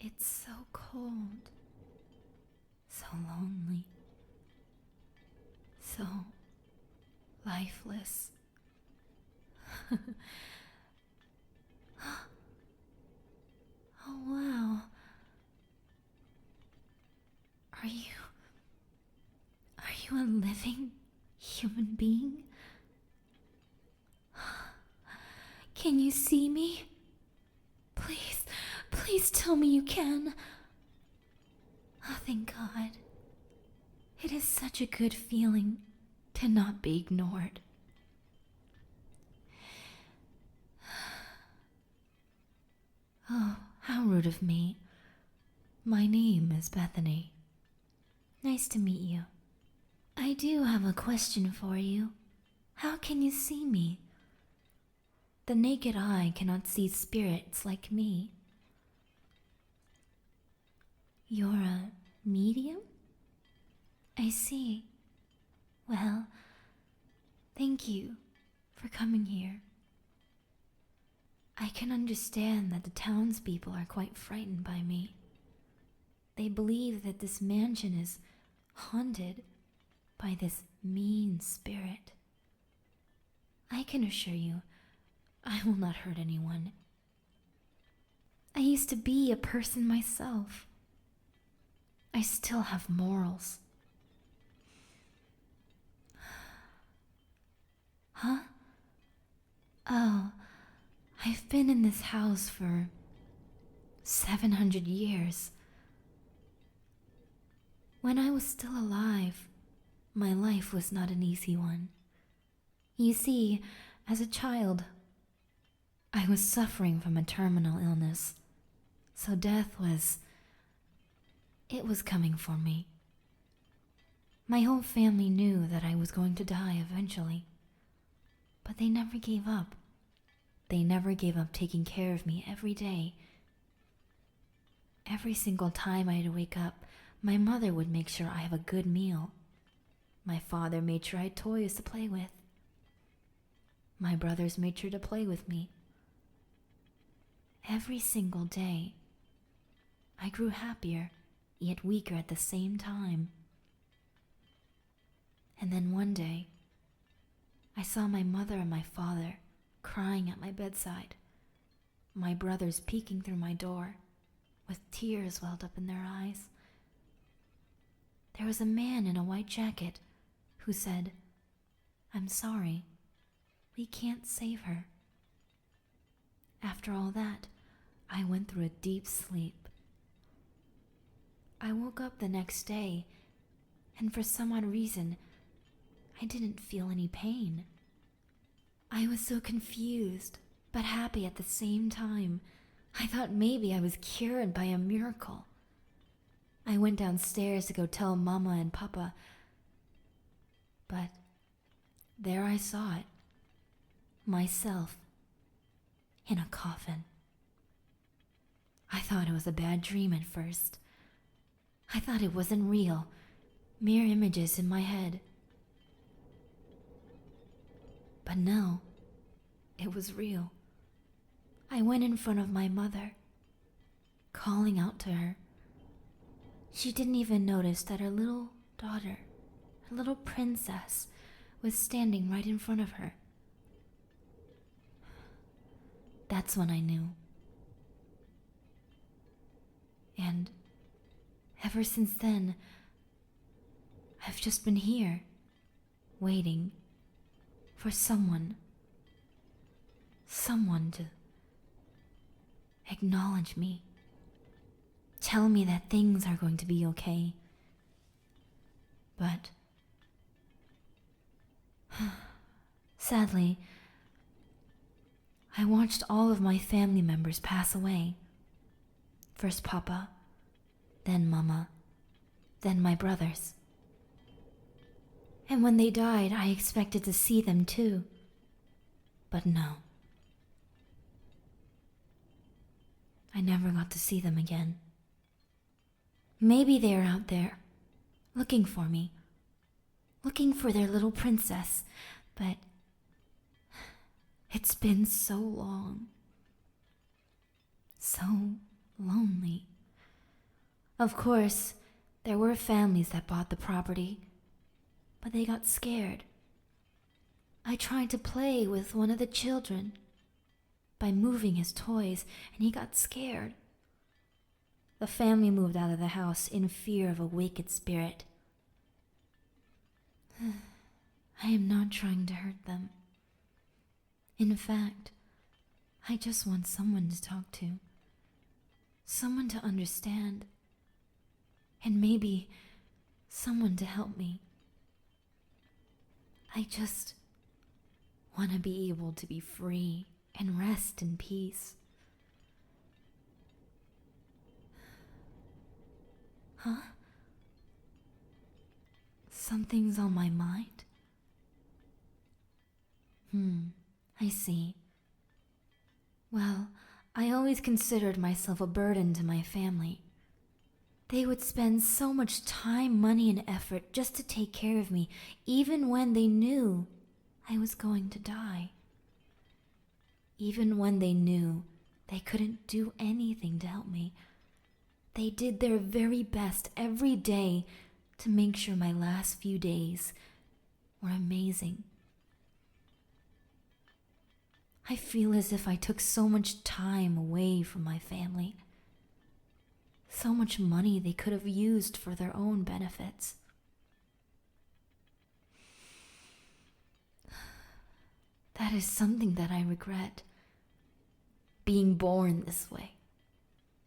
It's so cold, so lonely, so lifeless. Oh wow. Are you a living human being? Can you see me? Please tell me you can. Oh, thank God. It is such a good feeling to not be ignored. Oh, how rude of me. My name is Bethany. Nice to meet you. I do have a question for you. How can you see me? The naked eye cannot see spirits like me. You're a medium? I see. Well, thank you for coming here. I can understand that the townspeople are quite frightened by me. They believe that this mansion is haunted by this mean spirit. I can assure you, I will not hurt anyone. I used to be a person myself. I still have morals. Huh? Oh, I've been in this house for 700 years. When I was still alive, my life was not an easy one. You see, as a child, I was suffering from a terminal illness, so death was coming for me. My whole family knew that I was going to die eventually, but they never gave up. They never gave up taking care of me every day. Every single time I'd wake up, my mother would make sure I have a good meal. My father made sure I had toys to play with. My brothers made sure to play with me. Every single day, I grew happier, yet weaker at the same time. And then one day, I saw my mother and my father crying at my bedside, my brothers peeking through my door, with tears welled up in their eyes. There was a man in a white jacket who said, "I'm sorry, we can't save her." After all that, I went through a deep sleep. I woke up the next day, and for some odd reason, I didn't feel any pain. I was so confused, but happy at the same time. I thought maybe I was cured by a miracle. I went downstairs to go tell Mama and Papa, but there I saw it, myself, in a coffin. I thought it was a bad dream at first. I thought it wasn't real, mere images in my head. But no, it was real. I went in front of my mother, calling out to her. She didn't even notice that her little daughter, her little princess, was standing right in front of her. That's when I knew. And ever since then, I've just been here, waiting for someone to acknowledge me, tell me that things are going to be okay. But sadly, I watched all of my family members pass away. First Papa, then Mama, then my brothers. And when they died, I expected to see them too. But no. I never got to see them again. Maybe they are out there, looking for me, looking for their little princess, but it's been so long, so lonely. Of course, there were families that bought the property, but they got scared. I tried to play with one of the children by moving his toys, and he got scared. The family moved out of the house in fear of a wicked spirit. I am not trying to hurt them. In fact, I just want someone to talk to. Someone to understand. And maybe someone to help me. I just want to be able to be free and rest in peace. Huh? Something's on my mind? I see. Well, I always considered myself a burden to my family. They would spend so much time, money, and effort just to take care of me, even when they knew I was going to die. Even when they knew they couldn't do anything to help me. They did their very best every day to make sure my last few days were amazing. I feel as if I took so much time away from my family. So much money they could have used for their own benefits. That is something that I regret. Being born this way.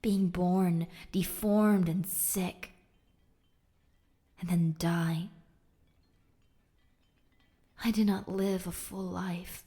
Being born deformed and sick. And then die. I did not live a full life.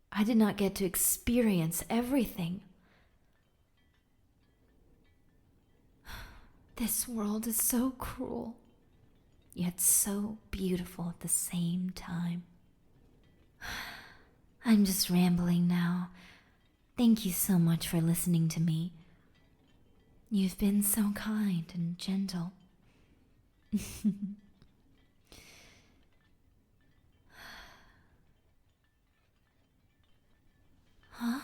I did not get to experience everything. This world is so cruel, yet so beautiful at the same time. I'm just rambling now. Thank you so much for listening to me. You've been so kind and gentle. Huh?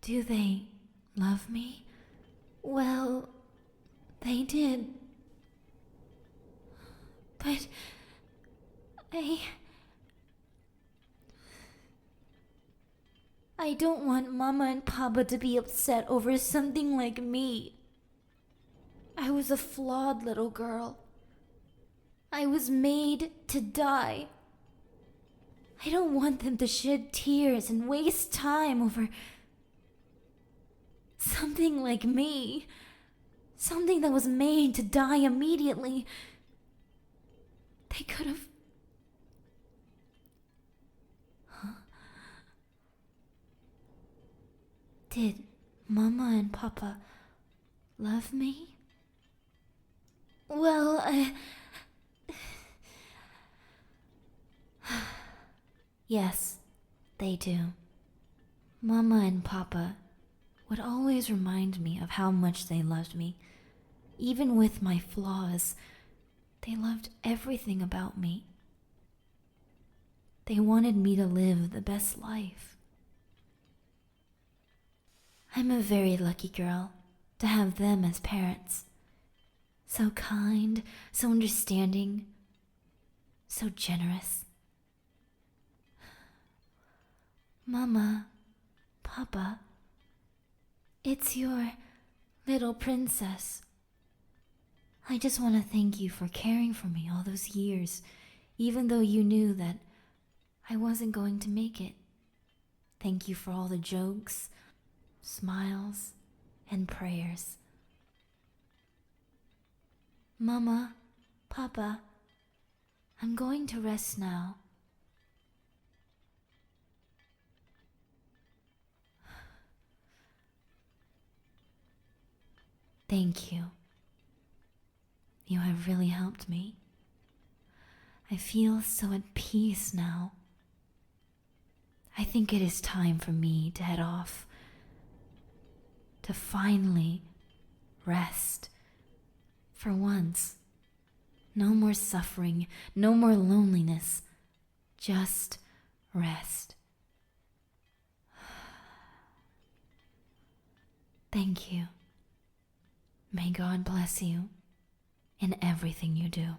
Do they love me? Well, they did. But I don't want Mama and Papa to be upset over something like me. I was a flawed little girl. I was made to die. I don't want them to shed tears and waste time over something like me. Something that was made to die immediately. They could have... Huh? Did Mama and Papa love me? Well, yes, they do. Mama and Papa would always remind me of how much they loved me. Even with my flaws, they loved everything about me. They wanted me to live the best life. I'm a very lucky girl to have them as parents. So kind, so understanding, so generous. Mama, Papa, it's your little princess. I just want to thank you for caring for me all those years, even though you knew that I wasn't going to make it. Thank you for all the jokes, smiles, and prayers. Mama, Papa, I'm going to rest now. Thank you. You have really helped me. I feel so at peace now. I think it is time for me to head off. To finally rest. For once. No more suffering, no more loneliness. Just rest. Thank you. May God bless you in everything you do.